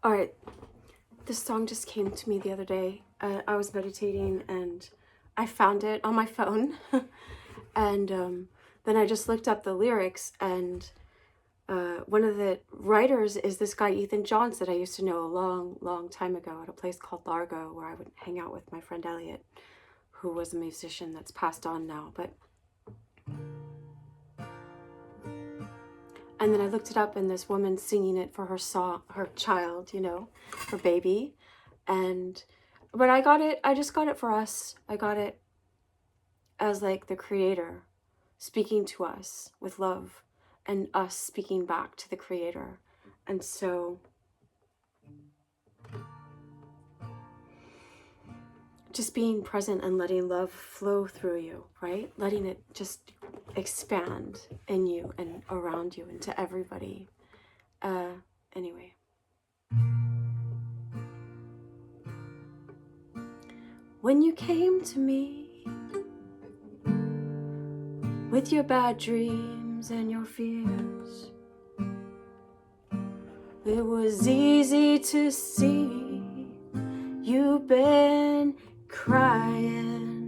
All right, this song just came to me the other day. I was meditating and I found it on my phone. And then I just looked up the lyrics, and one of the writers is this guy, Ethan Johns, that I used to know a long, long time ago at a place called Largo, where I would hang out with my friend Elliot, who was a musician that's passed on now. And then I looked it up, and this woman singing it for her child, her baby. But I just got it for us. I got it as like the creator speaking to us with love and us speaking back to the creator. And so just being present and letting love flow through you, right? Letting it just expand in you and around you and to everybody. Anyway. When you came to me with your bad dreams and your fears, it was easy to see you've been crying.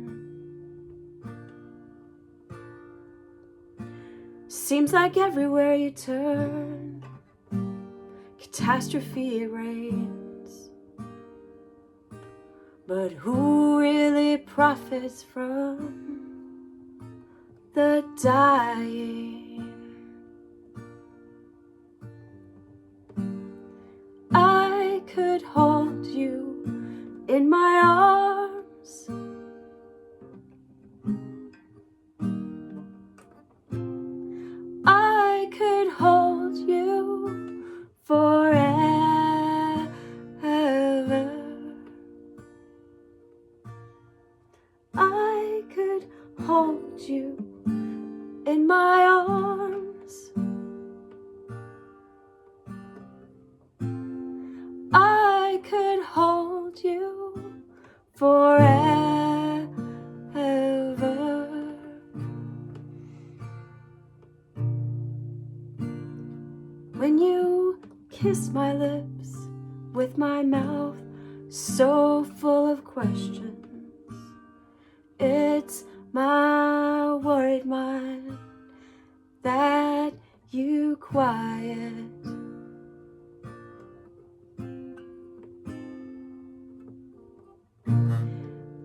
Seems like everywhere you turn, catastrophe reigns. But who really profits from the dying? I could hold you in my arms. I could hold you forever. I could hold you in my arms. I could hold you forever. When you kiss my lips with my mouth so full of questions, it's my worried mind that you quiet.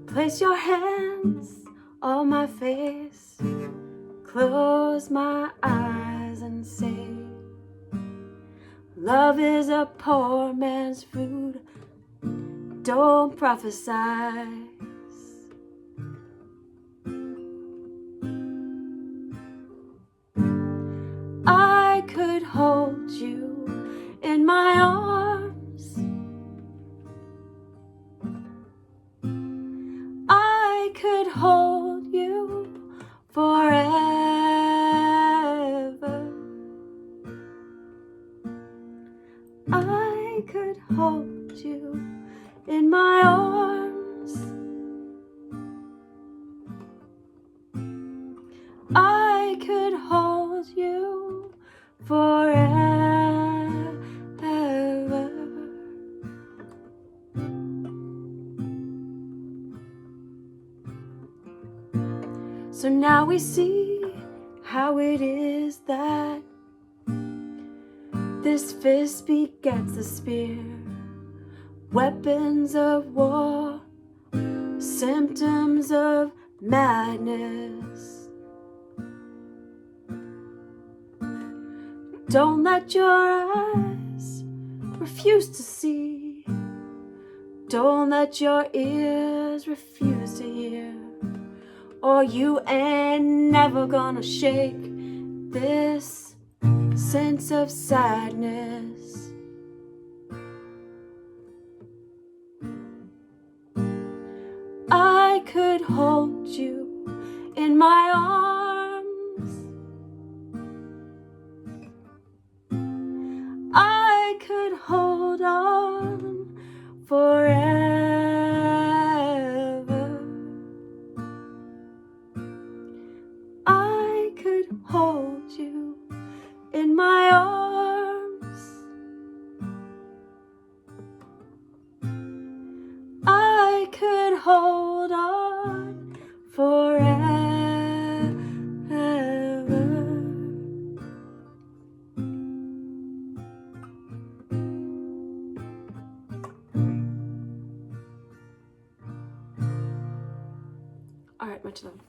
Place your hands on my face, close my eyes and say, love is a poor man's food, don't prophesize. I could hold you in my arms. I could hold you forever. I could hold you in my arms. I could hold you forever. So now we see how it is that this fist begets the spear, weapons of war, symptoms of madness. Don't let your eyes refuse to see. Don't let your ears refuse to hear, or you ain't never gonna shake this sense of sadness. I could hold you in my arms. I could hold on forever. I could hold you in my arms. hold on forever. All right, much love.